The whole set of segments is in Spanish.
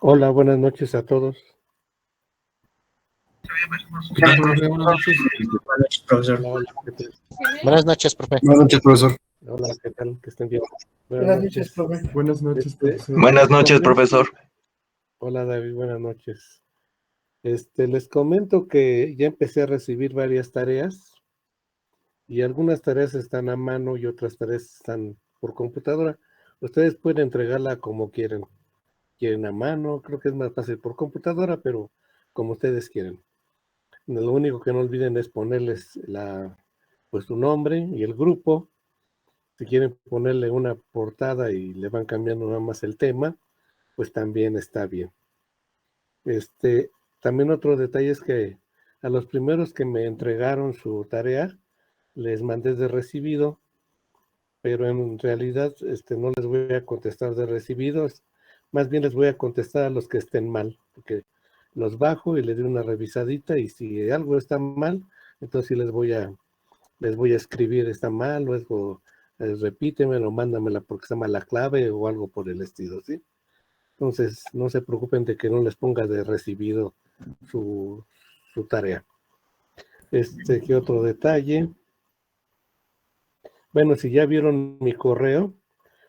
Hola, buenas noches a todos. Buenas noches, profesor. Hola, ¿qué tal? Buenas noches, profe. Buenas noches, profesor. Hola, ¿qué tal? Que estén bien. Buenas noches, profe. Buenas noches, profesor. Buenas noches, profesor. Hola, David, buenas noches. Les comento que ya empecé a recibir varias tareas y algunas tareas están a mano y otras tareas están por computadora. Ustedes pueden entregarla como quieren. Quieren a mano, creo que es más fácil por computadora, pero como ustedes quieren. Lo único que no olviden es ponerles pues su nombre y el grupo. Si quieren ponerle una portada y le van cambiando nada más el tema, pues también está bien. También otro detalle es que a los primeros que me entregaron su tarea, les mandé de recibido, pero en realidad no les voy a contestar de recibidos, más bien les voy a contestar a los que estén mal, porque los bajo y les doy una revisadita y si algo está mal, entonces sí les voy a escribir está mal, luego repítemelo, mándamela porque está mal la clave o algo por el estilo, ¿sí? Entonces, no se preocupen de que no les ponga de recibido su tarea. ¿Qué otro detalle? Bueno, si ya vieron mi correo,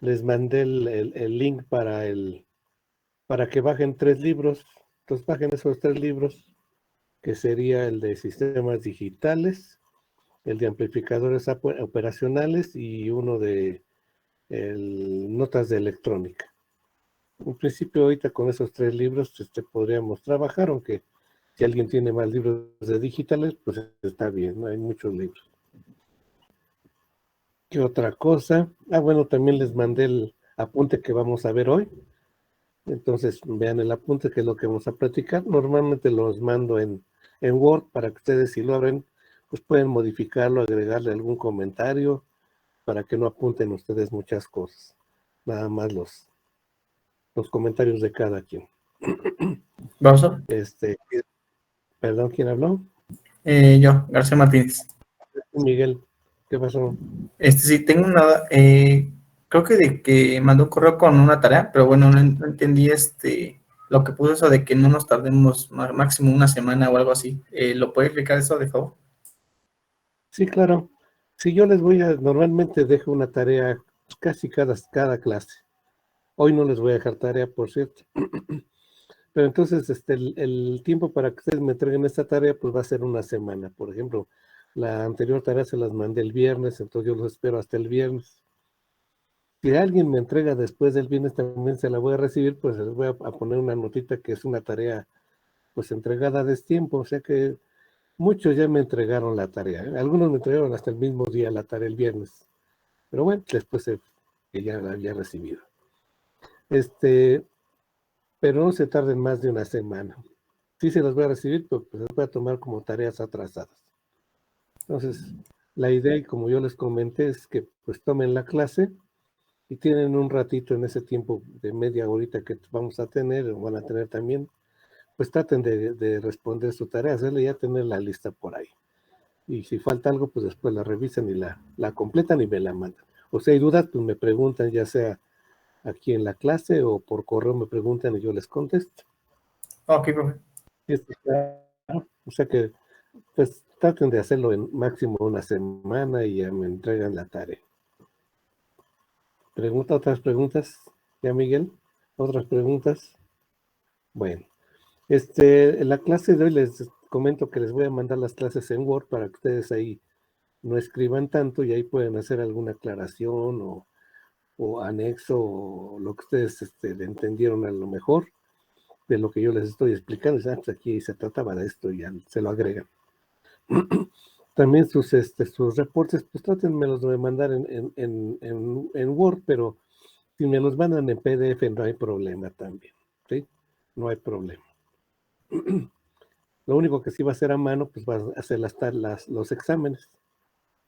les mandé el link para que bajen 3 libros. Entonces, bajen esos 3 libros, que sería el de sistemas digitales, el de amplificadores operacionales y uno de notas de electrónica. En principio, ahorita con esos 3 libros podríamos trabajar, aunque si alguien tiene más libros de digitales, pues está bien, ¿no? Hay muchos libros. ¿Qué otra cosa? Bueno, también les mandé el apunte que vamos a ver hoy. Entonces, vean el apunte, que es lo que vamos a platicar. Normalmente los mando en Word para que ustedes, si lo abren, pues pueden modificarlo, agregarle algún comentario, para que no apunten ustedes muchas cosas. Nada más los comentarios de cada quien. ¿Profesor? Perdón, ¿quién habló? Yo, García Martínez. Miguel, ¿qué pasó? Sí, tengo una, creo que de que mandó un correo con una tarea, pero bueno, no entendí lo que puso eso de que no nos tardemos máximo una semana o algo así. ¿Lo puede explicar eso, de favor? Sí, claro. Si yo normalmente dejo una tarea casi cada clase. Hoy no les voy a dejar tarea, por cierto. Pero entonces, el tiempo para que ustedes me entreguen esta tarea, pues va a ser una semana. Por ejemplo, la anterior tarea se las mandé el viernes, entonces yo los espero hasta el viernes. Si alguien me entrega después del viernes, también se la voy a recibir, pues les voy a poner una notita que es una tarea, pues entregada a destiempo. O sea que muchos ya me entregaron la tarea. Algunos me entregaron hasta el mismo día la tarea, el viernes. Pero bueno, después que ya la había recibido. Pero no se tarden más de una semana. Sí se las voy a recibir, pero pues las voy a tomar como tareas atrasadas. Entonces, la idea, y como yo les comenté, es que pues tomen la clase y tienen un ratito en ese tiempo de media horita que vamos a tener, o van a tener también, pues traten de responder su tarea, hacerle ya tener la lista por ahí. Y si falta algo, pues después la revisan y la completan y me la mandan. O si hay dudas, pues me preguntan, ya sea aquí en la clase o por correo me preguntan y yo les contesto. Ok, profe. O sea que, pues traten de hacerlo en máximo una semana y ya me entregan la tarea. ¿Otras preguntas? ¿Ya, Miguel? ¿Otras preguntas? Bueno, en la clase de hoy les comento que les voy a mandar las clases en Word para que ustedes ahí no escriban tanto y ahí pueden hacer alguna aclaración o anexo o lo que ustedes le entendieron a lo mejor de lo que yo les estoy explicando. Pues aquí se trataba de esto y ya se lo agregan. También sus reportes, pues trátenmelos de mandar en Word, pero si me los mandan en PDF no hay problema también, ¿sí? No hay problema. Lo único que sí va a ser a mano, pues va a hacer los exámenes.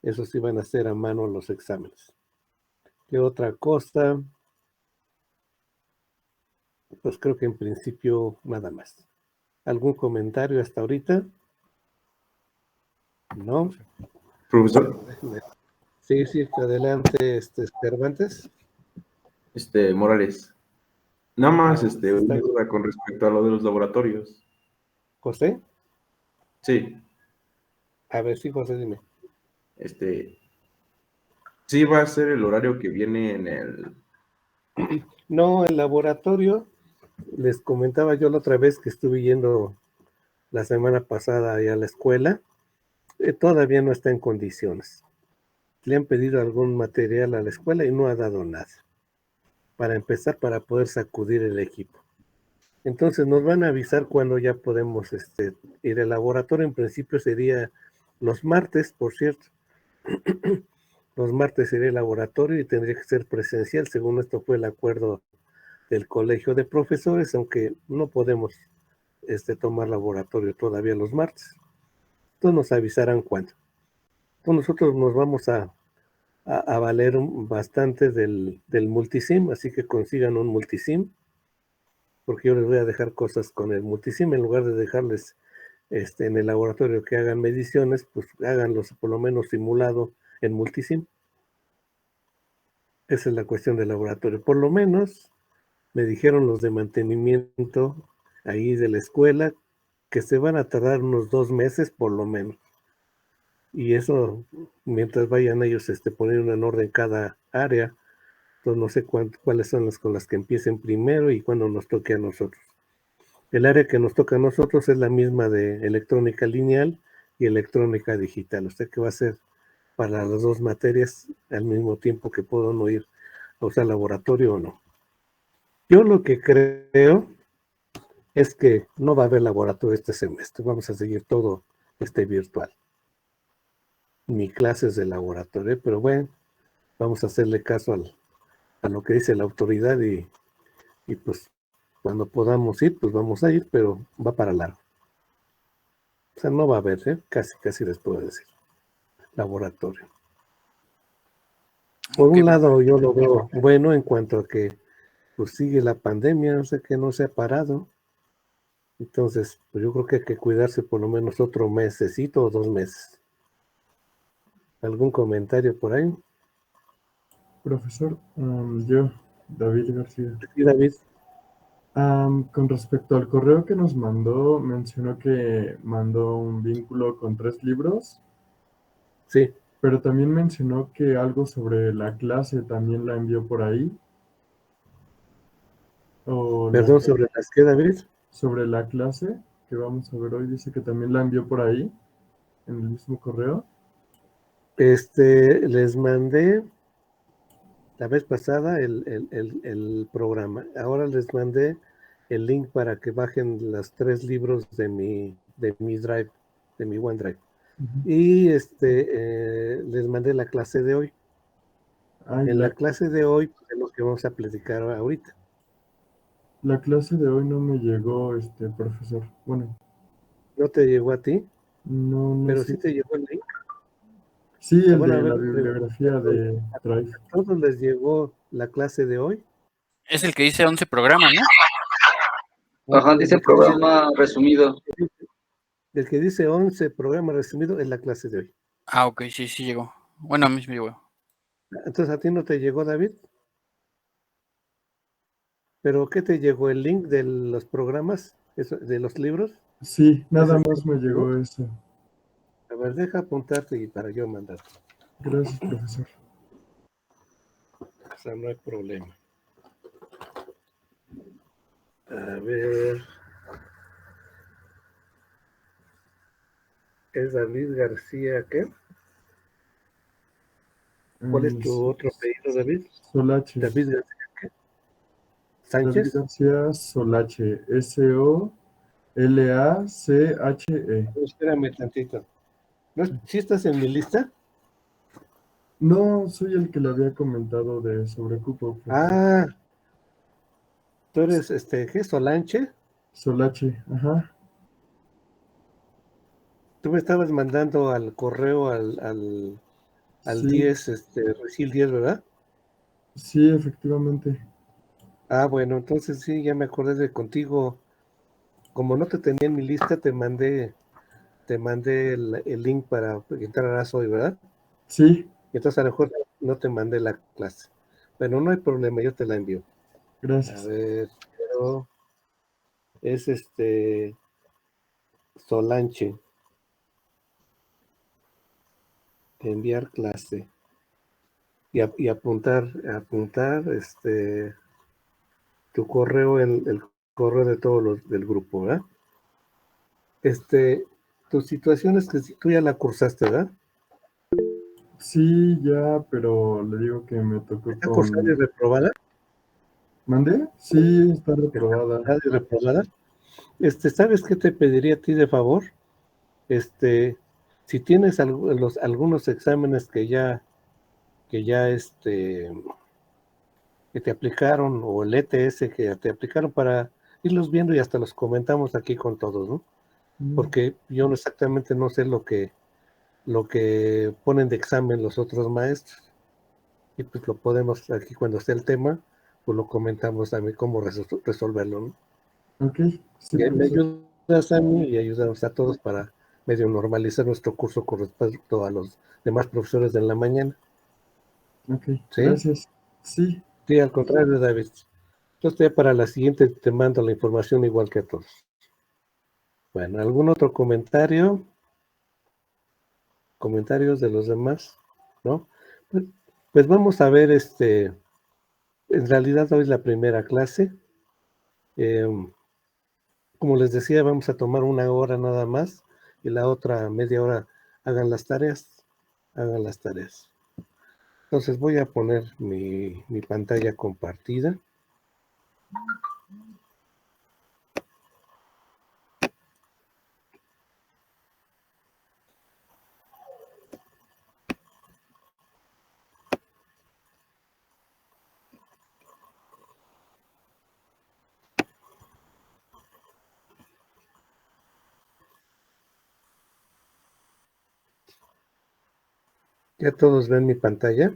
Eso sí van a hacer a mano los exámenes. ¿Qué otra cosa? Pues creo que en principio nada más. ¿Algún comentario hasta ahorita? ¿No? Profesor. Sí, adelante, Cervantes. Morales. Nada más, Está una bien. duda con respecto a lo de los laboratorios. José, Sí, a ver, sí, José, dime. este, sí va a ser el horario que viene en el... No, el laboratorio, les comentaba yo la otra vez que estuve yendo la semana pasada ahí a la escuela, todavía no está en condiciones. Le han pedido algún material a la escuela y no ha dado nada. Para empezar, para poder sacudir el equipo. Entonces nos van a avisar cuando ya podemos ir al laboratorio. En principio sería los martes, por cierto. Los martes sería el laboratorio y tendría que ser presencial. Según esto fue el acuerdo del colegio de profesores, aunque no podemos tomar laboratorio todavía los martes. Entonces nos avisarán cuándo. Entonces nosotros nos vamos a valer bastante del multisim, así que consigan un multisim, porque yo les voy a dejar cosas con el multisim en lugar de dejarles en el laboratorio que hagan mediciones, pues háganlos por lo menos simulado en multisim. Esa es la cuestión del laboratorio. Por lo menos me dijeron los de mantenimiento ahí de la escuela que se van a tardar unos 2 meses por lo menos. Y eso mientras vayan ellos poniendo en orden cada área. Entonces no sé cuáles son las con las que empiecen primero y cuándo nos toque a nosotros. El área que nos toca a nosotros es la misma de electrónica lineal y electrónica digital. O sea que va a ser para las dos materias al mismo tiempo que puedo no ir a usar laboratorio o no. Yo lo que creo es que no va a haber laboratorio este semestre. Vamos a seguir todo virtual. Ni clases de laboratorio, pero bueno, vamos a hacerle caso a lo que dice la autoridad y pues cuando podamos ir, pues vamos a ir, pero va para largo. O sea, no va a haber, casi les puedo decir, laboratorio. Por un lado, yo lo veo bueno en cuanto a que pues sigue la pandemia, no sé que no se ha parado. Entonces, pues yo creo que hay que cuidarse por lo menos otro mesecito o 2 meses. ¿Algún comentario por ahí? Profesor, yo, David García. Sí, David. Con respecto al correo que nos mandó, mencionó que mandó un vínculo con 3 libros, Sí. pero también mencionó que algo sobre la clase también la envió por ahí. Perdón, ¿sobre las que, David? Sobre la clase que vamos a ver hoy, dice que también la envió por ahí, en el mismo correo. Les mandé la vez pasada el programa. Ahora les mandé el link para que bajen los 3 libros de mi Drive, de mi OneDrive. Y les mandé la clase de hoy. En la clase de hoy pues, es lo que vamos a platicar ahorita. La clase de hoy no me llegó, profesor. Bueno. ¿No te llegó a ti? No Pero sé. sí te llegó el link. Sí, el Bueno, a de la ver, bibliografía de Drive. ¿a todos les llegó la clase de hoy? Es el que dice 11 programas, ¿no? Ajá, dice programa resumido. El que dice 11 programa resumido es la clase de hoy. Ah, ok, sí llegó. Bueno, a mí me llegó. Entonces, ¿a ti no te llegó, David? ¿Pero qué te llegó? ¿El link de los programas, de los libros? Sí, nada más me llegó eso. A ver, deja apuntarte y para yo mandarte. Gracias, profesor. O sea, no hay problema. A ver. ¿Es David García qué? ¿Cuál es tu otro apellido, David? Solache. ¿David García qué? ¿Sánchez? David García Solache. S-O-L-A-C-H-E. Espérame tantito. ¿Sí estás en mi lista? No, soy el que le había comentado de sobrecupo. Ah, tú eres, ¿qué? ¿Solanche? Solache, ajá. Tú me estabas mandando al correo al Sí. 10, Recil 10, ¿verdad? Sí, efectivamente. Ah, bueno, entonces sí, ya me acordé de contigo. Como no te tenía en mi lista, te mandé el link para que entraras hoy, ¿verdad? Sí. Y entonces a lo mejor no te mandé la clase. Pero no hay problema, yo te la envío. A Gracias. ver, pero es Solanche. Enviar clase. Y apuntar, tu correo, el correo de todos los del grupo, ¿verdad? Tu situación es que tú ya la cursaste, ¿verdad? Sí, ya, pero le digo que me tocó ¿Está cursada y con... reprobada? ¿Mandé? Sí, está reprobada. ¿Cursada y reprobada? ¿Sabes qué te pediría a ti de favor? Si tienes algunos exámenes que te aplicaron, o el ETS que te aplicaron, para irlos viendo y hasta los comentamos aquí con todos, ¿no? Porque yo exactamente no sé lo que ponen de examen los otros maestros. Y pues lo podemos, aquí cuando esté el tema, pues lo comentamos también cómo resolverlo, ¿no? Ok, sí, Y ahí me perfecto. ayudas a mí y ayudamos a todos para medio normalizar nuestro curso con respecto a los demás profesores de la mañana. Ok, ¿Sí? gracias. Sí, Sí, al contrario, David. Entonces ya para la siguiente te mando la información igual que a todos. Bueno, ¿algún otro comentario? ¿Comentarios de los demás? ¿No? Pues vamos a ver, en realidad hoy es la primera clase. Como les decía, vamos a tomar una hora nada más y la otra media hora hagan las tareas. Hagan las tareas. Entonces voy a poner mi pantalla compartida. ¿Ya todos ven mi pantalla?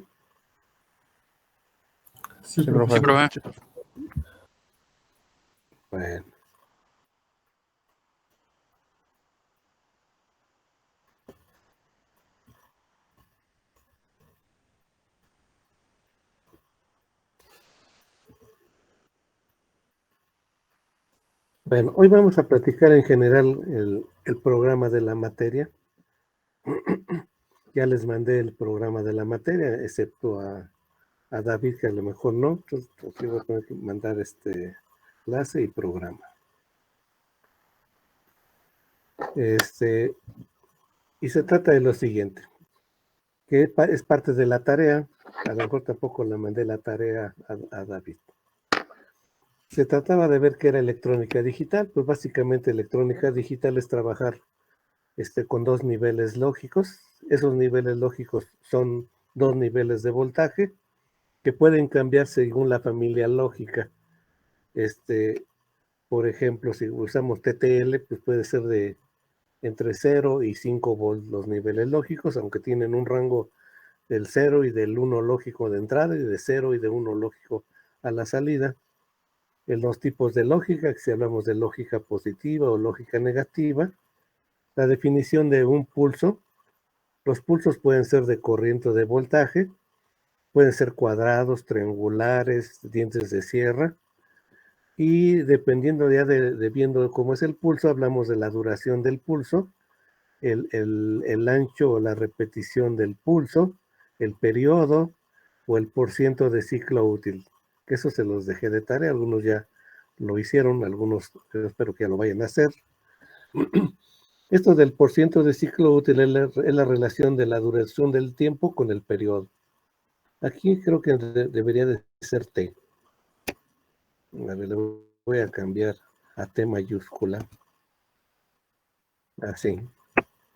sí, Sí, profe. Sí, profesor. profe. Bueno. Bueno, hoy vamos a platicar en general el programa de la materia. Ya les mandé el programa de la materia, excepto a David, que a lo mejor no. Entonces, sí voy a tener que mandar clase y programa. Y se trata de lo siguiente, que es parte de la tarea. A lo mejor tampoco le mandé la tarea a David. Se trataba de ver qué era electrónica digital. Pues básicamente electrónica digital es trabajar con dos niveles lógicos. Esos niveles lógicos son dos niveles de voltaje que pueden cambiar según la familia lógica. Por ejemplo, si usamos TTL, pues puede ser de entre 0 y 5 volts los niveles lógicos, aunque tienen un rango del 0 y del 1 lógico de entrada y de 0 y de 1 lógico a la salida. En los tipos de lógica, si hablamos de lógica positiva o lógica negativa, la definición de un pulso, los pulsos pueden ser de corriente o de voltaje, pueden ser cuadrados, triangulares, dientes de sierra, y dependiendo ya de viendo cómo es el pulso, hablamos de la duración del pulso, el ancho o la repetición del pulso, el periodo o el porciento de ciclo útil. Que eso se los dejé de tarea, algunos ya lo hicieron, algunos espero que ya lo vayan a hacer. Esto del porciento de ciclo útil es la relación de la duración del tiempo con el periodo. Aquí creo que debería de ser T. A ver, le voy a cambiar a T mayúscula. Así.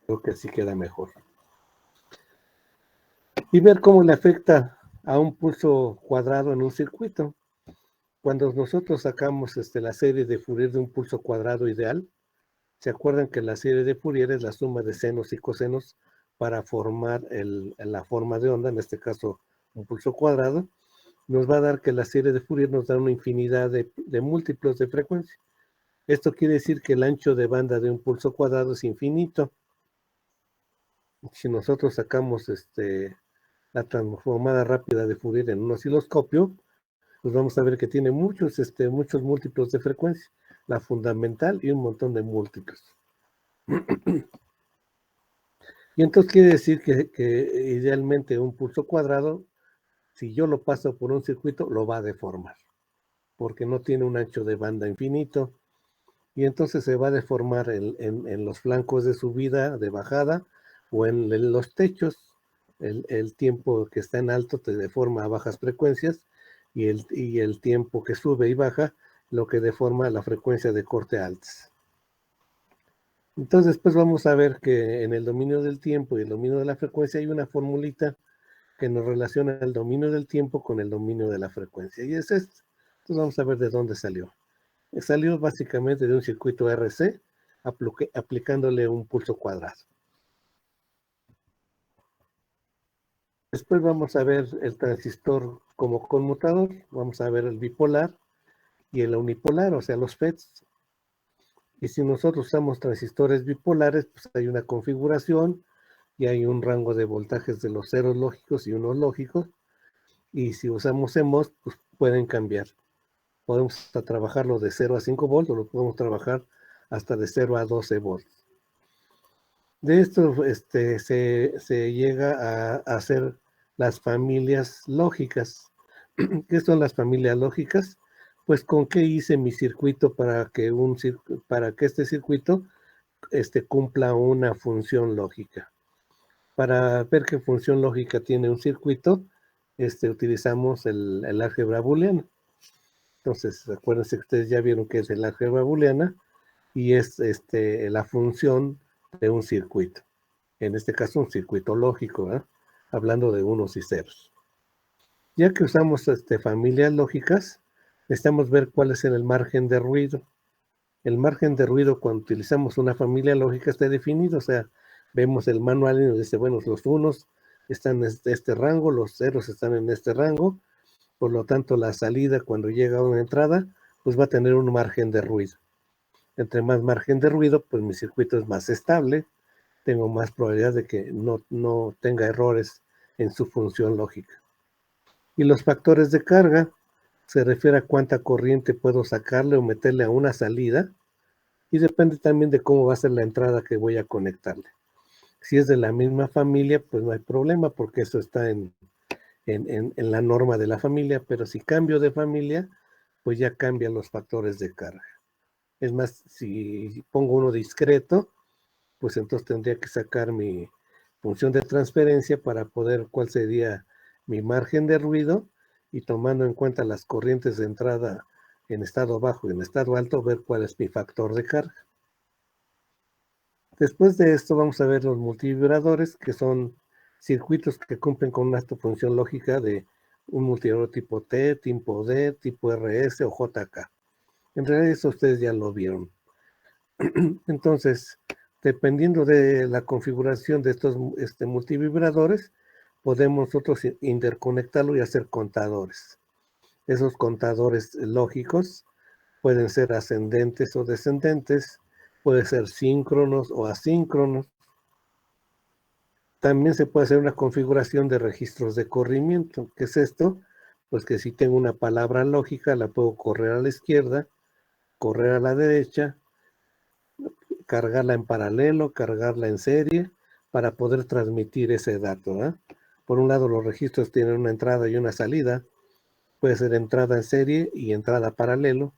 Creo que así queda mejor. Y ver cómo le afecta a un pulso cuadrado en un circuito. Cuando nosotros sacamos la serie de Fourier de un pulso cuadrado ideal, ¿se acuerdan que la serie de Fourier es la suma de senos y cosenos para formar la forma de onda, en este caso un pulso cuadrado? Nos va a dar que la serie de Fourier nos da una infinidad de múltiplos de frecuencia. Esto quiere decir que el ancho de banda de un pulso cuadrado es infinito. Si nosotros sacamos la transformada rápida de Fourier en un osciloscopio, pues vamos a ver que tiene muchos múltiplos de frecuencia, la fundamental y un montón de múltiplos. Y entonces quiere decir que idealmente un pulso cuadrado, si yo lo paso por un circuito, lo va a deformar, porque no tiene un ancho de banda infinito, y entonces se va a deformar en los flancos de subida, de bajada, o en los techos. El tiempo que está en alto te deforma a bajas frecuencias, y el tiempo que sube y baja, lo que deforma la frecuencia de corte altas. Entonces después vamos a ver que en el dominio del tiempo y el dominio de la frecuencia hay una formulita que nos relaciona el dominio del tiempo con el dominio de la frecuencia, y es esto. Entonces vamos a ver de dónde salió. Salió básicamente de un circuito RC, aplicándole un pulso cuadrado. Después vamos a ver el transistor como conmutador, vamos a ver el bipolar y el unipolar, o sea, los FETs. Y si nosotros usamos transistores bipolares, pues hay una configuración y hay un rango de voltajes de los ceros lógicos y unos lógicos. Y si usamos CMOS, pues pueden cambiar. Podemos trabajarlo de 0 a 5 volts o lo podemos trabajar hasta de 0 a 12 volts. De esto se llega a hacer las familias lógicas. ¿Qué son las familias lógicas? Pues con qué hice mi circuito para que este circuito cumpla una función lógica. Para ver qué función lógica tiene un circuito, utilizamos el álgebra booleana. Entonces, acuérdense que ustedes ya vieron que es el álgebra booleana y es la función de un circuito. En este caso, un circuito lógico, ¿eh? Hablando de unos y ceros. Ya que usamos familias lógicas, necesitamos ver cuál es el margen de ruido. El margen de ruido, cuando utilizamos una familia lógica, está definido. O sea, vemos el manual y nos dice, bueno, los unos están en este rango, los ceros están en este rango. Por lo tanto, la salida, cuando llega a una entrada, pues va a tener un margen de ruido. Entre más margen de ruido, pues mi circuito es más estable. Tengo más probabilidad de que no tenga errores en su función lógica. Y los factores de carga se refiere a cuánta corriente puedo sacarle o meterle a una salida, y depende también de cómo va a ser la entrada que voy a conectarle. Si es de la misma familia, pues no hay problema, porque eso está en la norma de la familia, pero si cambio de familia, pues ya cambian los factores de carga. Es más, si pongo uno discreto, pues entonces tendría que sacar mi función de transferencia para poder cuál sería mi margen de ruido, y tomando en cuenta las corrientes de entrada en estado bajo y en estado alto, ver cuál es mi factor de carga. Después de esto vamos a ver los multivibradores, que son circuitos que cumplen con una función lógica de un multivibrador tipo T, tipo D, tipo RS o JK. En realidad eso ustedes ya lo vieron. Entonces, dependiendo de la configuración de estos multivibradores, podemos nosotros interconectarlo y hacer contadores. Esos contadores lógicos pueden ser ascendentes o descendentes, pueden ser síncronos o asíncronos. También se puede hacer una configuración de registros de corrimiento. ¿Qué es esto? Pues que si tengo una palabra lógica, la puedo correr a la izquierda, correr a la derecha, cargarla en paralelo, cargarla en serie, para poder transmitir ese dato, ¿eh? Por un lado, los registros tienen una entrada y una salida. Puede ser entrada en serie y entrada paralelo,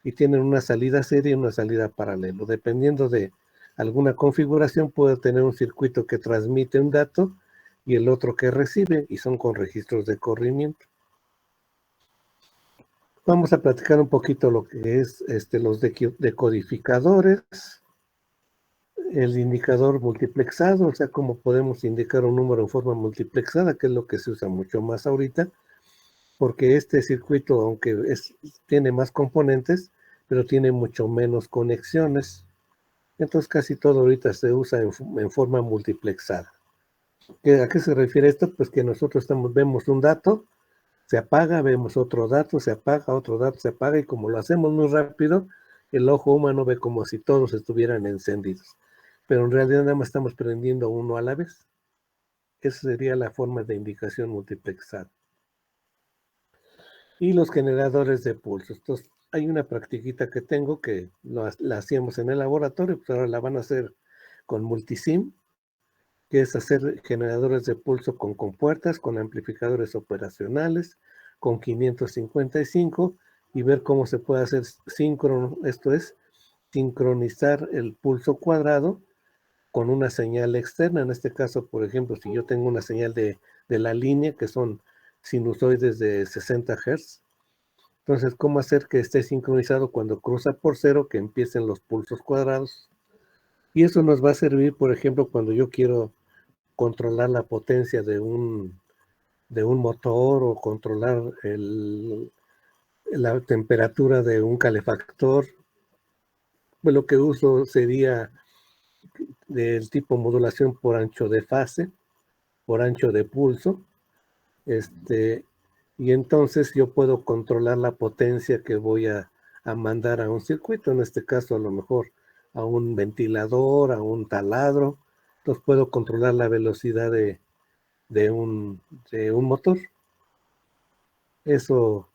y tienen una salida serie y una salida paralelo. Dependiendo de alguna configuración, puede tener un circuito que transmite un dato y el otro que recibe, y son con registros de corrimiento. Vamos a platicar un poquito lo que es los decodificadores, el indicador multiplexado, o sea, cómo podemos indicar un número en forma multiplexada, que es lo que se usa mucho más ahorita, porque este circuito, aunque tiene más componentes, pero tiene mucho menos conexiones. Entonces casi todo ahorita se usa en forma multiplexada. ¿A qué se refiere esto? Pues que nosotros vemos un dato, se apaga, vemos otro dato, se apaga, otro dato, se apaga, y como lo hacemos muy rápido, el ojo humano ve como si todos estuvieran encendidos. Pero en realidad nada más estamos prendiendo uno a la vez. Esa sería la forma de indicación multiplexada. y los generadores de pulsos. Entonces, hay una practiquita que tengo que la hacíamos en el laboratorio, pues ahora la van a hacer con multisim, que es hacer generadores de pulso con compuertas, con amplificadores operacionales, con 555 y ver cómo se puede hacer síncrono, esto es, sincronizar el pulso cuadrado con una señal externa. En este caso, por ejemplo, si yo tengo una señal de la línea, que son sinusoides de 60 Hz, entonces, ¿cómo hacer que esté sincronizado cuando cruza por cero, que empiecen los pulsos cuadrados? Y eso nos va a servir, por ejemplo, cuando yo quiero controlar la potencia de un motor o controlar la temperatura de un calefactor. Pues lo que uso sería del tipo modulación por ancho de fase, por ancho de pulso, y entonces yo puedo controlar la potencia que voy a mandar a un circuito, en este caso a lo mejor a un ventilador, a un taladro. Entonces puedo controlar la velocidad de un motor. Eso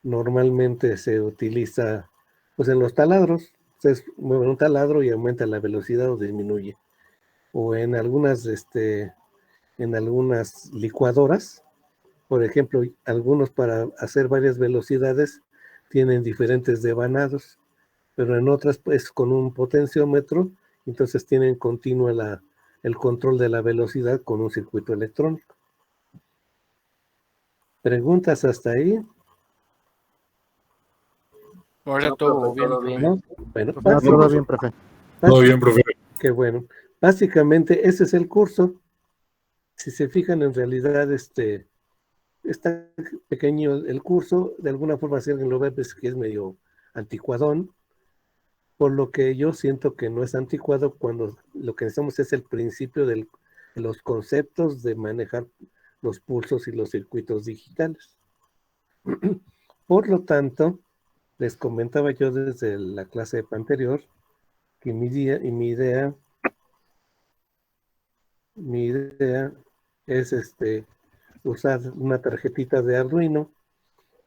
normalmente se utiliza pues en los taladros. Ustedes mueven un taladro y aumenta la velocidad o disminuye. O en algunas licuadoras, por ejemplo, algunos para hacer varias velocidades tienen diferentes devanados, pero en otras pues con un potenciómetro, entonces tienen continuo el control de la velocidad con un circuito electrónico. ¿Preguntas hasta ahí? Ahora No, todo profe, bien, todo profe. bien. ¿No? Bueno, Profe, Todo bien, profe. Todo bien, profe. qué bueno. Básicamente ese es el curso. Si se fijan, en realidad está pequeño el curso. De alguna forma, si alguien lo ve, pues que es medio anticuadón, por lo que yo siento que no es anticuado cuando lo que necesitamos es el principio de los conceptos de manejar los pulsos y los circuitos digitales. Por lo tanto, les comentaba yo desde la clase anterior que mi idea es usar una tarjetita de Arduino,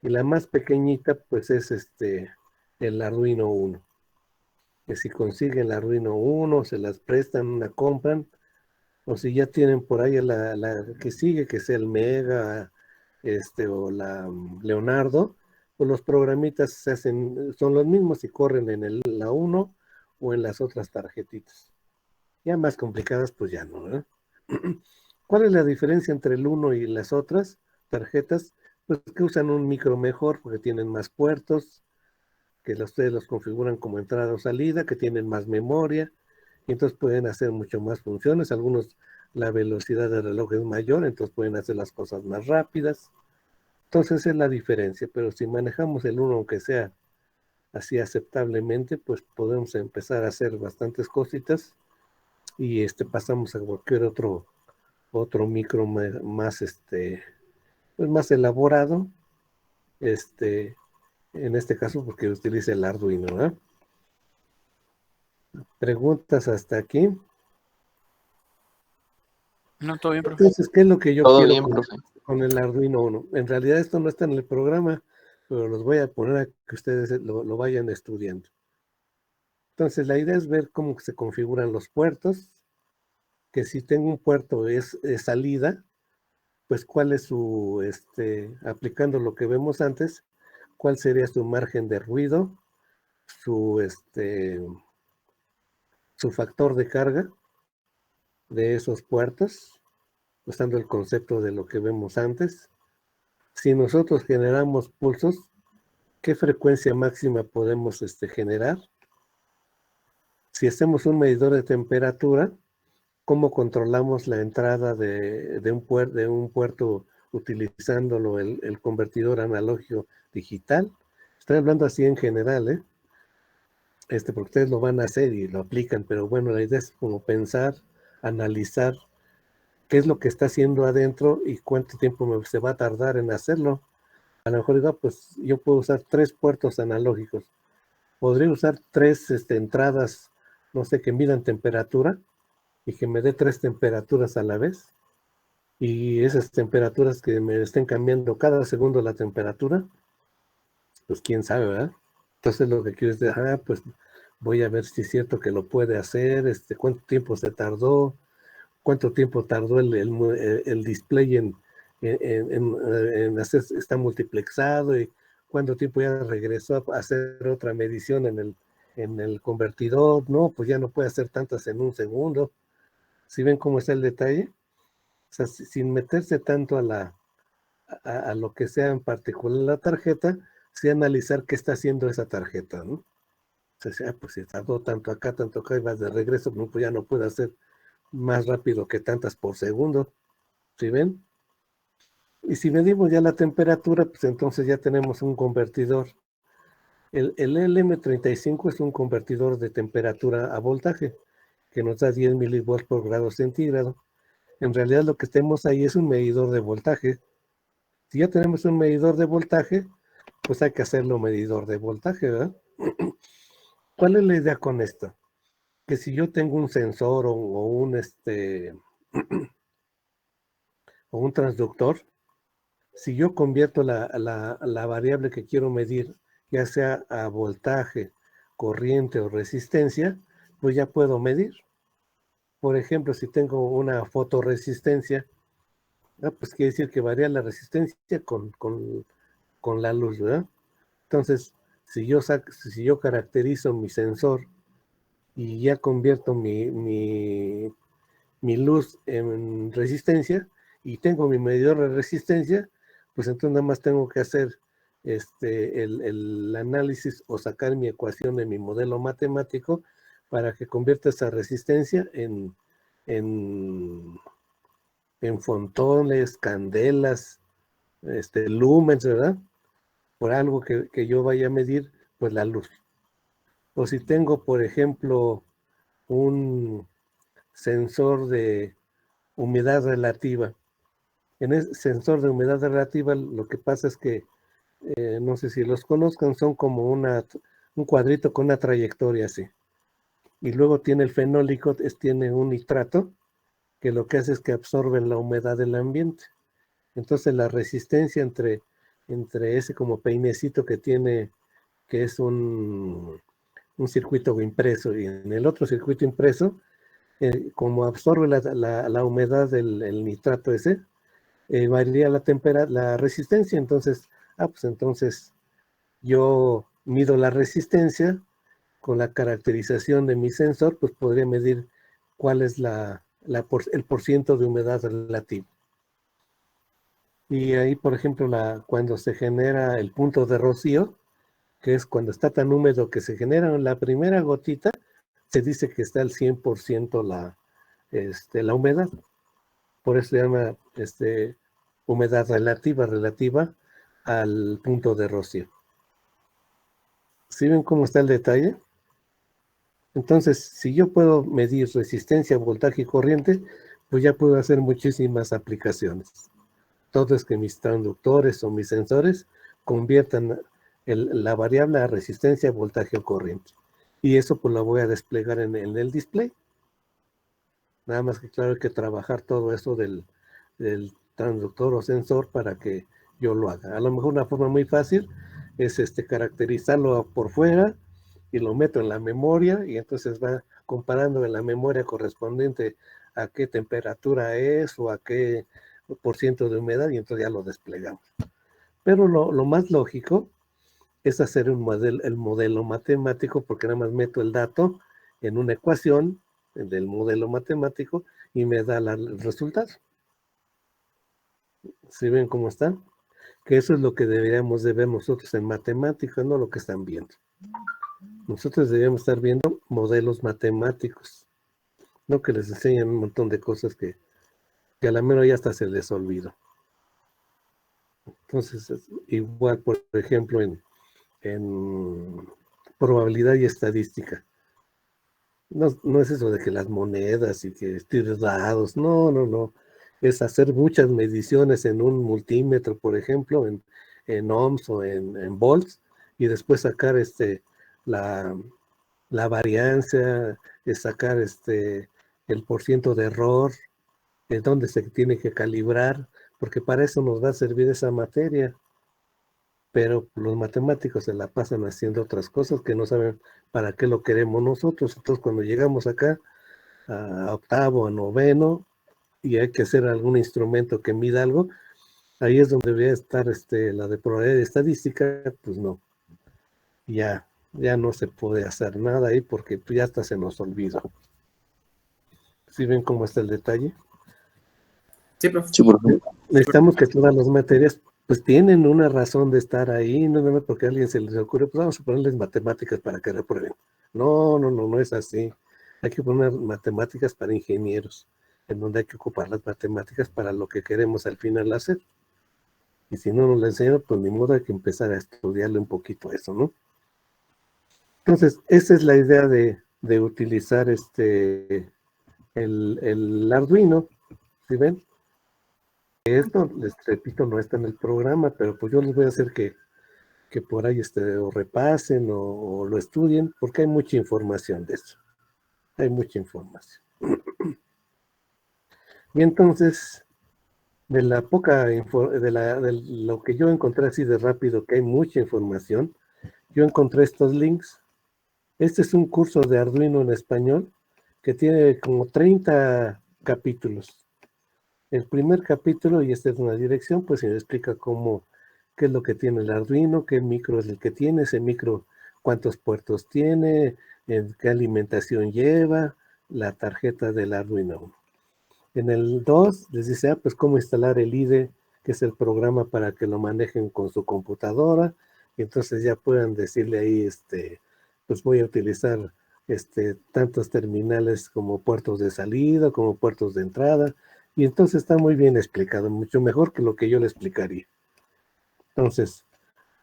y la más pequeñita pues es el Arduino 1. Que si consiguen el Arduino 1, se las prestan, la compran, o si ya tienen por ahí la que sigue, que sea el Mega, o la Leonardo, pues los programitas son los mismos y corren en la 1 o en las otras tarjetitas. Ya más complicadas, pues ya no, ¿verdad? ¿Cuál es la diferencia entre el 1 y las otras tarjetas? Pues que usan un micro mejor porque tienen más puertos, que ustedes los configuran como entrada o salida, que tienen más memoria, y entonces pueden hacer mucho más funciones. Algunos, la velocidad del reloj es mayor, entonces pueden hacer las cosas más rápidas. Entonces esa es la diferencia, pero si manejamos el 1, aunque sea así aceptablemente, pues podemos empezar a hacer bastantes cositas y pasamos a cualquier otro micro más, pues más elaborado, en este caso porque utiliza el Arduino, ¿verdad? ¿Preguntas hasta aquí? No, todo bien, profe. Entonces, ¿qué es lo que yo Todo quiero bien, profe. con el Arduino 1? En realidad esto no está en el programa, pero los voy a poner a que ustedes lo vayan estudiando. Entonces, la idea es ver cómo se configuran los puertos, que si tengo un puerto es salida, pues cuál es su, aplicando lo que vemos antes, cuál sería su margen de ruido, su factor de carga de esos puertos, usando el concepto de lo que vemos antes. Si nosotros generamos pulsos, ¿qué frecuencia máxima podemos generar? Si hacemos un medidor de temperatura, ¿cómo controlamos la entrada de un puerto utilizándolo el convertidor analógico digital? Estoy hablando así en general, ¿eh? Porque ustedes lo van a hacer y lo aplican, pero bueno, la idea es como pensar, analizar qué es lo que está haciendo adentro y cuánto tiempo se va a tardar en hacerlo. A lo mejor digo, pues yo puedo usar 3 puertos analógicos. Podría usar 3 entradas, no sé, que midan temperatura y que me dé 3 temperaturas a la vez. Y esas temperaturas que me estén cambiando cada segundo la temperatura, pues quién sabe, ¿verdad? Entonces lo que quiero es decir, pues voy a ver si es cierto que lo puede hacer, cuánto tiempo se tardó, cuánto tiempo tardó el display en hacer, está multiplexado, y cuánto tiempo ya regresó a hacer otra medición en el convertidor. No, pues ya no puede hacer tantas en un segundo. ¿Sí ven cómo está el detalle? O sea, sin meterse tanto a lo que sea en particular la tarjeta, sí analizar qué está haciendo esa tarjeta, ¿no? O sea, pues si tardó tanto acá, y vas de regreso, pues ya no puede hacer más rápido que tantas por segundo. ¿Sí ven? Y si medimos ya la temperatura, pues entonces ya tenemos un convertidor. El LM35 es un convertidor de temperatura a voltaje, que nos da 10 milivolts por grado centígrado. En realidad lo que tenemos ahí es un medidor de voltaje. Si ya tenemos un medidor de voltaje, pues hay que hacerlo medidor de voltaje, ¿verdad? ¿Cuál es la idea con esto? Que si yo tengo un sensor o un transductor, si yo convierto la variable que quiero medir, ya sea a voltaje, corriente o resistencia, pues ya puedo medir. Por ejemplo, si tengo una fotoresistencia, pues quiere decir que varía la resistencia con la luz, ¿verdad? Entonces, si yo caracterizo mi sensor y ya convierto mi luz en resistencia y tengo mi medidor de resistencia, pues entonces nada más tengo que hacer el análisis o sacar mi ecuación de mi modelo matemático para que convierta esa resistencia en fontones, candelas, lumens, ¿verdad? Por algo que yo vaya a medir, pues la luz. O si tengo, por ejemplo, un sensor de humedad relativa. En ese sensor de humedad relativa lo que pasa es que, no sé si los conozcan, son como un cuadrito con una trayectoria así. Y luego tiene el fenólico, tiene un nitrato, que lo que hace es que absorbe la humedad del ambiente. Entonces la resistencia entre ese como peinecito que tiene, que es un circuito impreso, y en el otro circuito impreso, como absorbe la humedad del nitrato ese, varía la resistencia. Entonces, pues entonces yo mido la resistencia con la caracterización de mi sensor, pues podría medir cuál es el porciento de humedad relativa. Y ahí, por ejemplo, cuando se genera el punto de rocío, que es cuando está tan húmedo que se genera la primera gotita, se dice que está al 100% la humedad. Por eso se llama humedad relativa al punto de rocío. ¿Sí ven cómo está el detalle? Entonces, si yo puedo medir resistencia, voltaje y corriente, pues ya puedo hacer muchísimas aplicaciones. Todo es que mis transductores o mis sensores conviertan la variable a resistencia, voltaje o corriente. Y eso pues lo voy a desplegar en el display. Nada más que claro, hay que trabajar todo eso del transductor o sensor para que yo lo haga. A lo mejor una forma muy fácil es caracterizarlo por fuera y lo meto en la memoria, y entonces va comparando en la memoria correspondiente a qué temperatura es o a qué porciento de humedad, y entonces ya lo desplegamos. Pero lo más lógico es hacer el modelo matemático, porque nada más meto el dato en una ecuación del modelo matemático y me da el resultado. ¿Sí ven cómo está? Que eso es lo que deberíamos de ver nosotros en matemáticas, no lo que están viendo. Nosotros deberíamos estar viendo modelos matemáticos, no que les enseñan un montón de cosas que a la menor ya hasta se les olvidó. Entonces, igual, por ejemplo, en probabilidad y estadística. No es eso de que las monedas y que tires dados, no. Es hacer muchas mediciones en un multímetro, por ejemplo, en ohms o en volts, y después sacar la variancia, es sacar el porciento de error, de dónde se tiene que calibrar, porque para eso nos va a servir esa materia. pero los matemáticos se la pasan haciendo otras cosas que no saben para qué lo queremos nosotros. Entonces, cuando llegamos acá a octavo, a noveno, y hay que hacer algún instrumento que mida algo, ahí es donde debería estar la de probabilidad de estadística, pues no, ya no se puede hacer nada ahí porque ya hasta se nos olvidó. ¿Sí ven cómo está el detalle? Sí, profe. Sí, por favor. Necesitamos que todas las materias pues tienen una razón de estar ahí, no nada más porque a alguien se les ocurre, pues vamos a ponerles matemáticas para que reprueben. No es así. Hay que poner matemáticas para ingenieros, en donde hay que ocupar las matemáticas para lo que queremos al final hacer. Y si no nos la enseñan, pues ni modo, hay que empezar a estudiarle un poquito eso, ¿no? Entonces, esa es la idea de utilizar el Arduino, ¿sí ven? Esto, les repito, no está en el programa, pero pues yo les voy a hacer que por ahí o repasen o lo estudien, porque hay mucha información de eso. Hay mucha información. Y entonces, de la poca de lo que yo encontré así de rápido, que hay mucha información, yo encontré estos links. Este es un curso de Arduino en español que tiene como 30 capítulos. El primer capítulo, y esta es una dirección, pues se explica qué es lo que tiene el Arduino, qué micro es el que tiene, ese micro, cuántos puertos tiene, qué alimentación lleva, la tarjeta del Arduino. En el 2 les dice, pues cómo instalar el IDE, que es el programa para que lo manejen con su computadora, y entonces ya puedan decirle ahí, pues voy a utilizar tantos terminales como puertos de salida, como puertos de entrada, y entonces está muy bien explicado, mucho mejor que lo que yo le explicaría. Entonces,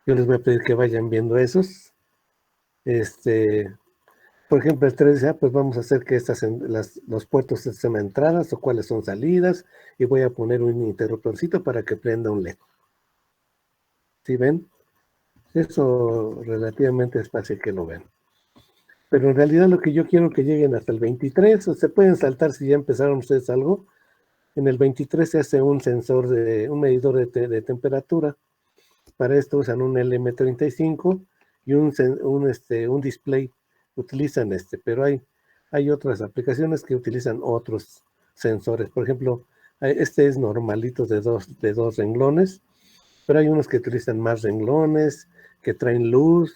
yo les voy a pedir que vayan viendo esos. Por ejemplo, el 3 dice, pues vamos a hacer que los puertos sean entradas o cuáles son salidas, y voy a poner un interruptorcito para que prenda un LED. ¿Sí ven? Eso relativamente es fácil que lo ven. Pero en realidad lo que yo quiero que lleguen hasta el 23, o se pueden saltar si ya empezaron ustedes algo. En el 23 se hace un un medidor de temperatura. Para esto usan un LM35 y un display. Utilizan pero hay otras aplicaciones que utilizan otros sensores. Por ejemplo, este es normalito de dos renglones, pero hay unos que utilizan más renglones, que traen luz.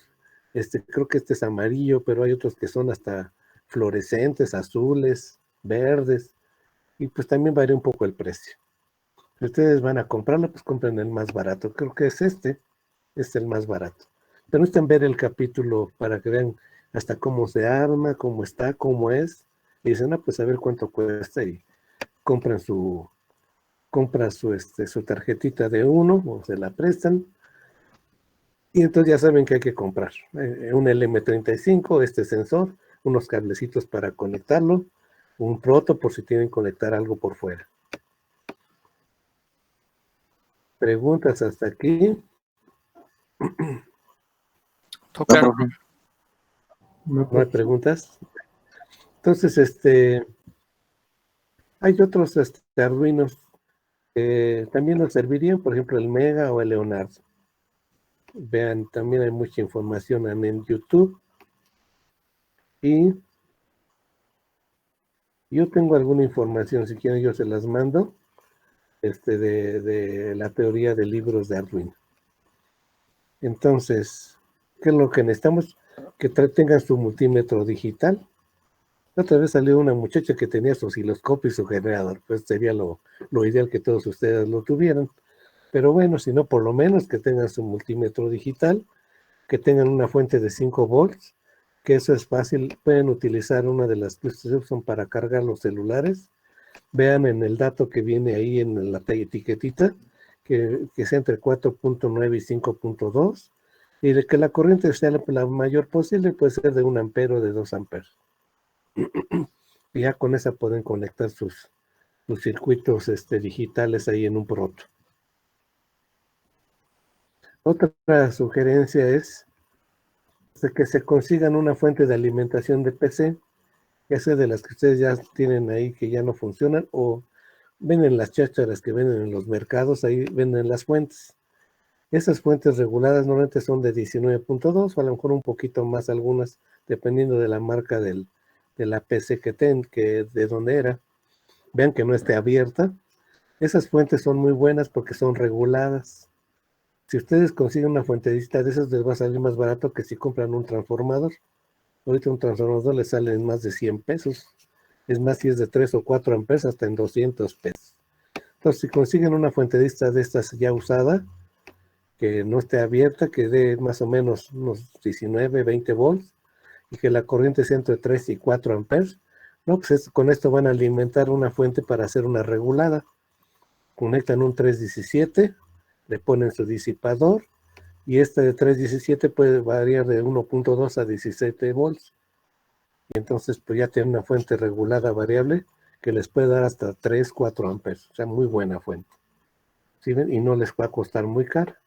Creo que este es amarillo, pero hay otros que son hasta fluorescentes, azules, verdes, y pues también varía un poco el precio. Si ustedes van a comprarlo, pues compren el más barato. Creo que es el más barato. Pero necesitan ver el capítulo para que vean hasta cómo se arma, cómo está, cómo es. Y dicen, pues a ver cuánto cuesta, y compran su tarjetita de uno, o se la prestan. Y entonces ya saben que hay que comprar un LM35, este sensor, unos cablecitos para conectarlo, un proto por si tienen que conectar algo por fuera. ¿Preguntas hasta aquí? Todo claro. No, ¿No hay preguntas? Entonces, hay otros Arduinos que también nos servirían, por ejemplo, el Mega o el Leonardo. Vean, también hay mucha información en YouTube. Y yo tengo alguna información, si quieren yo se las mando, de la teoría de libros de Arduino. Entonces, ¿qué es lo que necesitamos? Que tengan su multímetro digital. Otra vez salió una muchacha que tenía su osciloscopio y su generador, pues sería lo ideal que todos ustedes lo tuvieran. Pero bueno, si no, por lo menos que tengan su multímetro digital, que tengan una fuente de 5 volts, que eso es fácil. Pueden utilizar una de las que ustedes usan para cargar los celulares. Vean en el dato que viene ahí en la etiquetita, que sea entre 4.9 y 5.2, y de que la corriente sea la mayor posible, puede ser de 1 ampero o de 2 amperes. Y ya con esa pueden conectar sus circuitos digitales ahí en un proto. Otra sugerencia es que se consigan una fuente de alimentación de PC, ya sea de las que ustedes ya tienen ahí que ya no funcionan, o venden las chácharas que venden en los mercados, ahí venden las fuentes. Esas fuentes reguladas normalmente son de 19.2 o a lo mejor un poquito más algunas, dependiendo de la marca de la PC que de donde era. Vean que no esté abierta. Esas fuentes son muy buenas porque son reguladas. Si ustedes consiguen una fuentecita de esas, les va a salir más barato que si compran un transformador. Ahorita un transformador le sale en más de 100 pesos. Es más, si es de 3 o 4 amperes, hasta en 200 pesos. Entonces, si consiguen una fuentecita de estas ya usada, que no esté abierta, que dé más o menos unos 19, 20 volts, y que la corriente sea entre 3 y 4 amperes, no, pues con esto van a alimentar una fuente para hacer una regulada. Conectan un 317, le ponen su disipador, y este de 317 puede variar de 1.2 a 17 volts. Y entonces pues ya tienen una fuente regulada variable que les puede dar hasta 3, 4 amperes. O sea, muy buena fuente. ¿Sí ven? Y no les va a costar muy cara.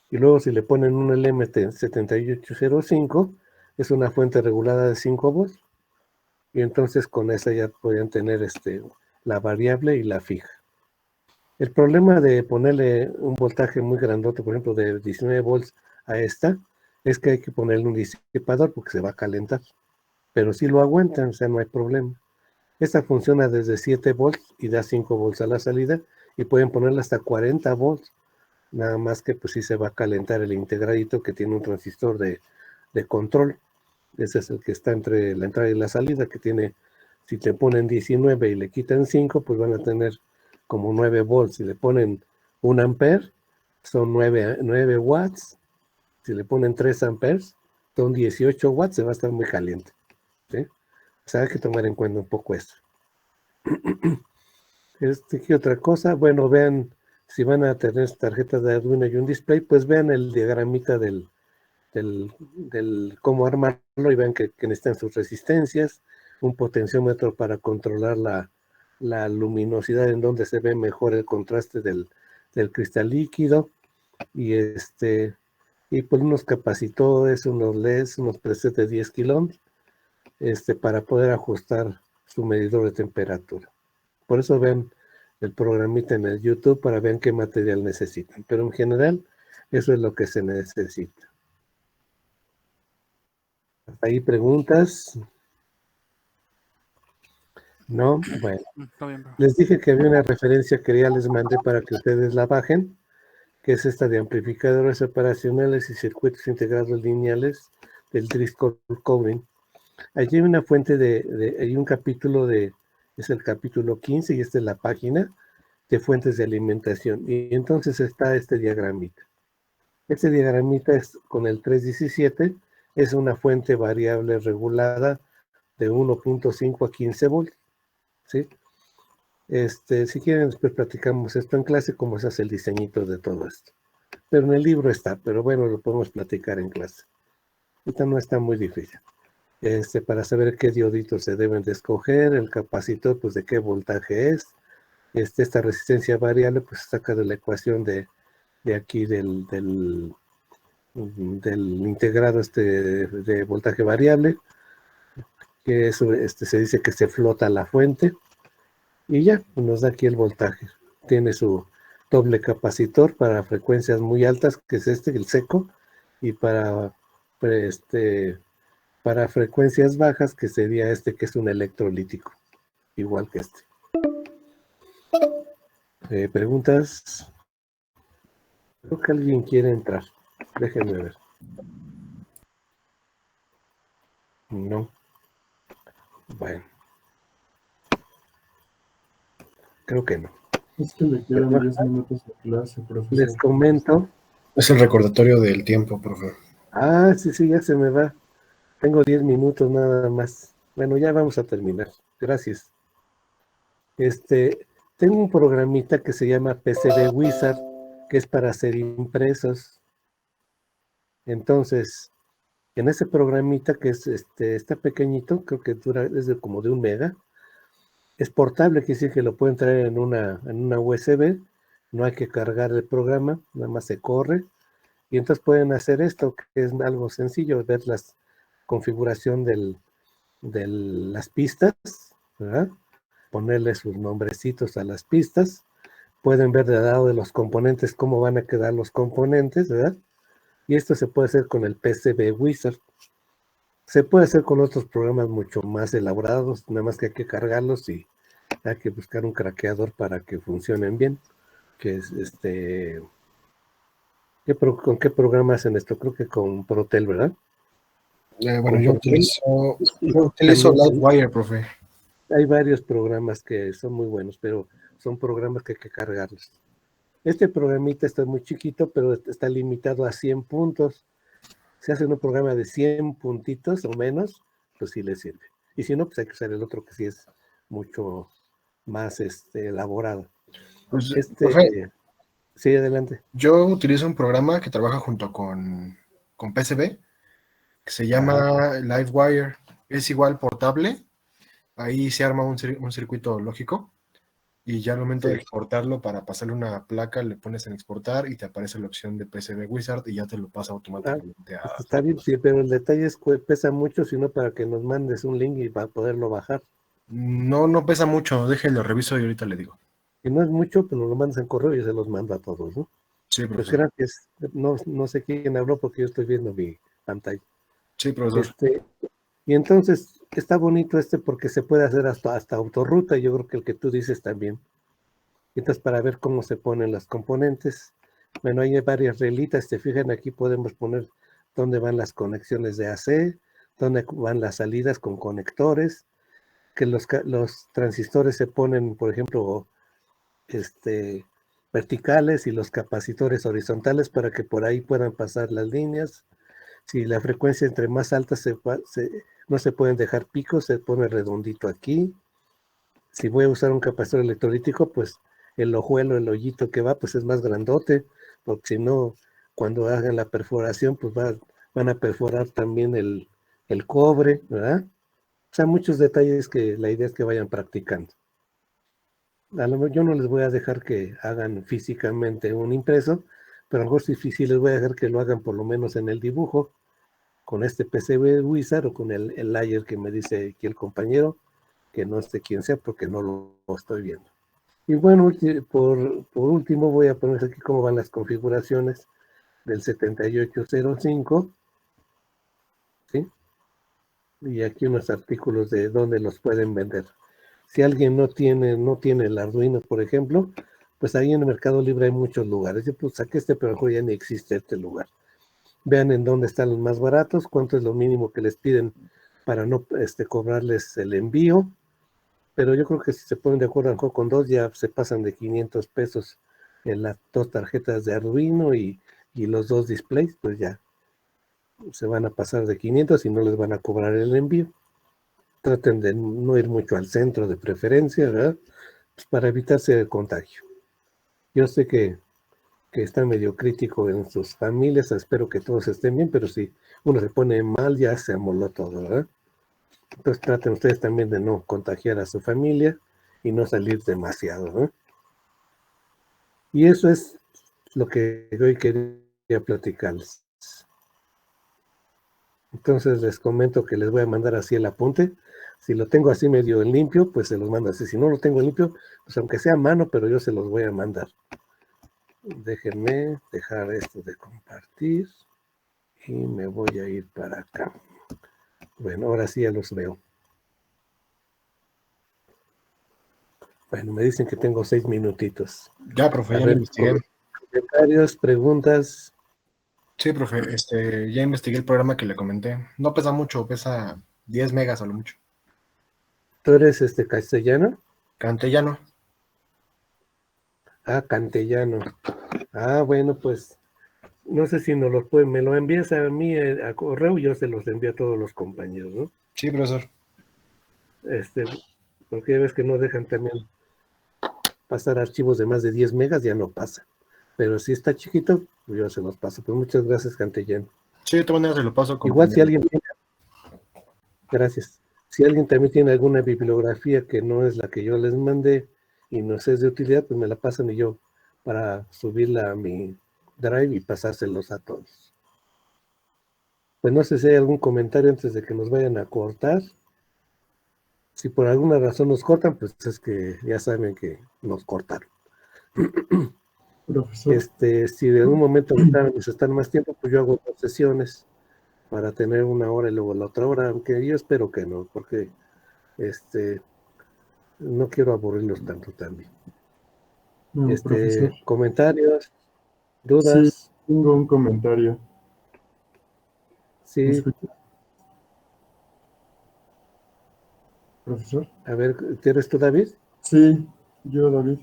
Y luego si le ponen un LMT 7805, es una fuente regulada de 5 volts. Y entonces con esa ya podrían tener la variable y la fija. El problema de ponerle un voltaje muy grandote, por ejemplo, de 19 volts a esta, es que hay que ponerle un disipador porque se va a calentar. Pero si lo aguantan, o sea, no hay problema. Esta funciona desde 7 volts y da 5 volts a la salida, y pueden ponerla hasta 40 volts. Nada más que pues sí se va a calentar el integradito que tiene un transistor de control. Ese es el que está entre la entrada y la salida, que tiene, si te ponen 19 y le quitan 5, pues van a tener como 9 volts. Si le ponen 1 amper, son 9 watts. Si le ponen 3 amperes, son 18 watts, se va a estar muy caliente. ¿Sí? O sea, hay que tomar en cuenta un poco esto. ¿Qué otra cosa? Bueno, vean, si van a tener tarjetas de Arduino y un display, pues vean el diagramita del cómo armarlo, y vean que necesitan sus resistencias, un potenciómetro para controlar la luminosidad en donde se ve mejor el contraste del cristal líquido, y y pues unos capacitores, unos LEDs, unos presets de 10 kiloohms, para poder ajustar su medidor de temperatura. Por eso ven el programita en el YouTube para ver qué material necesitan. Pero en general, eso es lo que se necesita. ¿Hay preguntas? ¿No? Bueno. Está bien, profe. Les dije que había una referencia que ya les mandé para que ustedes la bajen, que es esta de amplificadores operacionales y circuitos integrados lineales del Driscoll Coding. Allí hay una fuente hay un capítulo es el capítulo 15, y esta es la página de fuentes de alimentación. Y entonces está este diagramita. Este diagramita es con el 317, es una fuente variable regulada de 1.5 a 15 volts. ¿Sí? Si quieren, después platicamos esto en clase, cómo se hace el diseñito de todo esto. Pero en el libro está, pero bueno, lo podemos platicar en clase. Ahorita no está muy difícil. Para saber qué dioditos se deben de escoger, el capacitor, pues de qué voltaje es. Esta resistencia variable, pues saca de la ecuación de aquí del integrado de voltaje variable, que eso se dice que se flota la fuente, y ya nos da aquí el voltaje. Tiene su doble capacitor para frecuencias muy altas, que es el seco, y para frecuencias bajas, que sería que es un electrolítico, igual que este. ¿Preguntas? Creo que alguien quiere entrar. Déjenme ver. No. Bueno. Creo que no. Es que le quedan 10 minutos de clase, profesor. Les comento. Es el recordatorio del tiempo, profe. Ah, sí, ya se me va. Tengo 10 minutos nada más. Bueno, ya vamos a terminar. Gracias. Tengo un programita que se llama PCB Wizard, que es para hacer impresos. Entonces, en ese programita, que es está pequeñito, creo que dura como de 1 mega, es portable, quiere decir que lo pueden traer en una USB, no hay que cargar el programa, nada más se corre, y entonces pueden hacer esto, que es algo sencillo, ver la configuración de las pistas, ¿verdad? Ponerle sus nombrecitos a las pistas, pueden ver del lado de los componentes cómo van a quedar los componentes, ¿verdad? Y esto se puede hacer con el PCB Wizard. Se puede hacer con otros programas mucho más elaborados, nada más que hay que cargarlos y hay que buscar un craqueador para que funcionen bien. Que es ¿con qué programa hacen esto? Creo que con Protel, ¿verdad? Bueno, Con yo Protel. utilizo También Livewire, profe. hay varios programas que son muy buenos, pero son programas que hay que cargarlos. Este programita está muy chiquito, pero está limitado a 100 puntos. Si hacen un programa de 100 puntitos o menos, pues sí les sirve. Y si no, pues hay que usar el otro que sí es mucho más elaborado. Pues, profe, Sí, adelante. yo utilizo un programa que trabaja junto con PCB, que se llama Livewire. Es igual portable. Ahí se arma un circuito lógico y ya al momento de Sí. exportarlo para pasarle una placa, le pones en exportar y te aparece la opción de PCB Wizard y ya te lo pasa automáticamente a... Pues está bien, sí, pero el detalle es que pesa mucho, sino para que nos mandes un link y para poderlo bajar. No pesa mucho, déjenlo reviso y ahorita le digo. Si no es mucho, pues nos lo mandas en correo y yo se los mando a todos, ¿no? Sí, Pues profesor. gracias. No sé quién habló porque yo estoy viendo mi pantalla. Sí, profesor. Y entonces está bonito porque se puede hacer hasta autorruta, yo creo que el que tú dices también. Entonces para ver cómo se ponen los componentes, bueno, hay varias reglitas, te fijan, aquí podemos poner dónde van las conexiones de AC, dónde van las salidas con conectores, que los transistores se ponen, por ejemplo, verticales y los capacitores horizontales para que por ahí puedan pasar las líneas. Si la frecuencia entre más alta no se pueden dejar picos, se pone redondito aquí. Si voy a usar un capacitor electrolítico, pues el ojuelo, el hoyito que va, pues es más grandote, porque si no, cuando hagan la perforación, pues van a perforar también el cobre, ¿verdad? O sea, muchos detalles que la idea es que vayan practicando. A lo mejor yo no les voy a dejar que hagan físicamente un impreso, pero a lo mejor sí les voy a dejar que lo hagan por lo menos en el dibujo, con este PCB Wizard o con el layer que me dice aquí el compañero, que no sé quién sea porque no lo estoy viendo. Y bueno, por último voy a poner aquí cómo van las configuraciones del 7805, ¿sí? Y aquí unos artículos de dónde los pueden vender. Si alguien no tiene el Arduino, por ejemplo, pues ahí en el Mercado Libre hay muchos lugares. Yo pues saqué pero a lo mejor ya ni existe este lugar. Vean en dónde están los más baratos, cuánto es lo mínimo que les piden para no cobrarles el envío. Pero yo creo que si se ponen de acuerdo a lo mejor con dos, ya se pasan de 500 pesos en las dos tarjetas de Arduino y los dos displays, pues ya se van a pasar de 500 y no les van a cobrar el envío. Traten de no ir mucho al centro de preferencia, ¿verdad? Pues para evitarse el contagio. Yo sé que está medio crítico en sus familias, espero que todos estén bien, pero si uno se pone mal, ya se amoló todo, ¿verdad? Entonces traten ustedes también de no contagiar a su familia y no salir demasiado, ¿no? Y eso es lo que hoy quería platicarles. Entonces les comento que les voy a mandar así el apunte. Si lo tengo así medio limpio, pues se los mando así. Si no lo tengo limpio, pues aunque sea a mano, pero yo se los voy a mandar. Déjenme dejar esto de compartir y me voy a ir para acá. Bueno, ahora sí ya los veo. Bueno, me dicen que tengo 6 minutitos. Ya, profe, ya lo investigué. Comentarios, preguntas. Sí, profe, ya investigué el programa que le comenté. No pesa mucho, pesa 10 megas a lo mucho. ¿Tú eres castellano? Castellano. Ah, cantellano. Ah, bueno, pues no sé si me lo envías a mí a correo, yo se los envío a todos los compañeros, ¿no? Sí, profesor. Porque ves que no dejan también pasar archivos de más de 10 megas, ya no pasa. Pero si está chiquito, yo se los paso. Pues muchas gracias, cantellano. Sí, de todas maneras se lo paso. Igual si alguien tiene, gracias. Si alguien también tiene alguna bibliografía que no es la que yo les mandé y no es de utilidad, pues me la pasan y yo para subirla a mi Drive y pasárselos a todos. Pues no sé si hay algún comentario antes de que nos vayan a cortar. Si por alguna razón nos cortan, pues es que ya saben que nos cortaron. Profesor. Si de algún momento están más tiempo, pues yo hago 2 sesiones para tener 1 hora y luego la otra hora, aunque yo espero que no, porque no quiero aburrirlos tanto también. No, profesor. Comentarios, Sí, dudas, tengo un comentario. ¿Me sí, escucha? Profesor. a ver, ¿tienes tú, David? Sí, yo, David.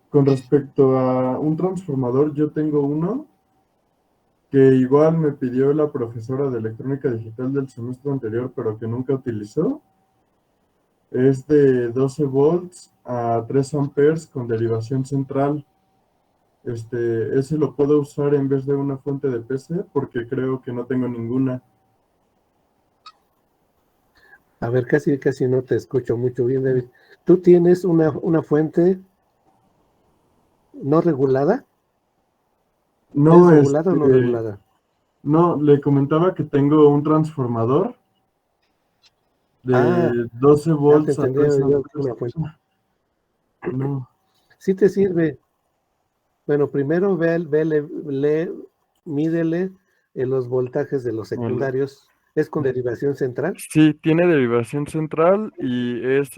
Con respecto a un transformador, yo tengo uno que igual me pidió la profesora de electrónica digital del semestre anterior, pero que nunca utilizó. Es de 12 volts a 3 amperes con derivación central. Ese lo puedo usar en vez de una fuente de PC porque creo que no tengo ninguna. A ver, casi no te escucho mucho bien, David. ¿Tú tienes una fuente no regulada? No, ¿Es regulada o no regulada? no, le comentaba que tengo un transformador Ah, de 12 ya te volts a entendía 3 yo amperes. una fuente. No, Sí te sirve. Bueno, primero mídele los voltajes de los secundarios. ¿Es con derivación central? sí, tiene derivación central y es,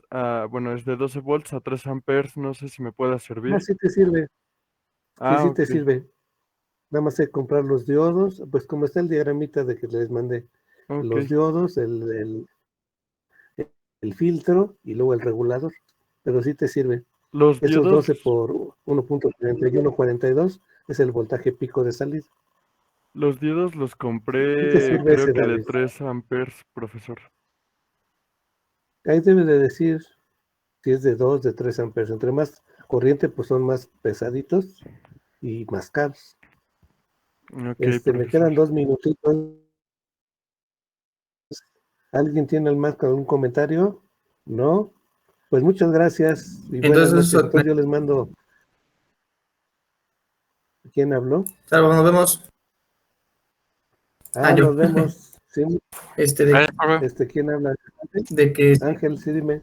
bueno, es de 12 volts a 3 amperes. No sé si me pueda Ah, servir. sí te sirve. Sí, sí Ok, te sirve. Nada más hay que comprar los diodos, pues como está el diagramita de que les mandé, ok. los diodos, el filtro y luego el regulador, pero sí te sirve. Los Esos diodos, 12 por 1.3142 es el voltaje pico de salida. los Sí te compré, sirve creo ese, que de David. 3 amperes, profesor. Ahí debe de decir si es de 2, de 3 amperes. Entre más corriente, pues son más pesaditos y más caros. Ok, Me profesor. quedan 2 minutitos. ¿Alguien tiene más algún comentario? ¿No? Pues muchas gracias y buenas Entonces, noches. Entonces yo les mando. ¿Quién habló? salvo, nos vemos. Ah, Yo. nos vemos. Sí, Gracias, profe. ¿quién habla? De que, Ángel, sí, dime.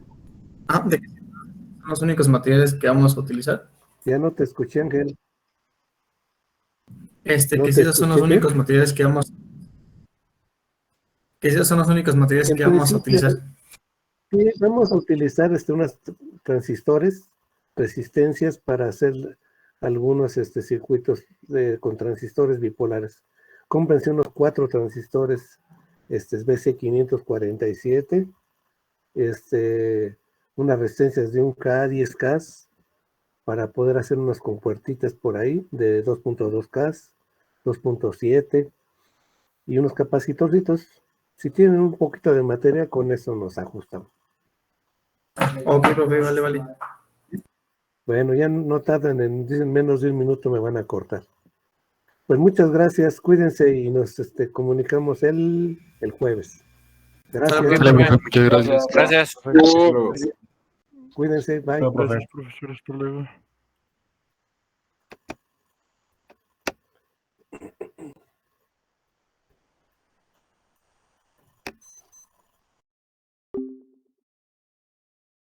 de que son los únicos materiales que vamos a utilizar. Ya no te escuché, Ángel. Que ¿No si te esos son los escuché qué? únicos materiales que si esos son los únicos materiales En que vamos a principio, utilizar. sí, vamos a utilizar unos transistores, resistencias para hacer algunos circuitos con transistores bipolares. Cómprense unos 4 transistores BC547, unas resistencias de 1K, 10K, para poder hacer unas compuertitas por ahí de 2.2K, 2.7 y unos capacitorcitos. Si tienen un poquito de materia, con eso nos ajustamos. Ok, profe, vale. Bueno, ya no tardan dicen menos de 1 minuto me van a cortar. Pues muchas gracias, cuídense y nos comunicamos el jueves. Gracias, Sale, profe. Muchas gracias. Gracias. Hasta luego. cuídense, bye. Gracias, profesor. Hasta luego.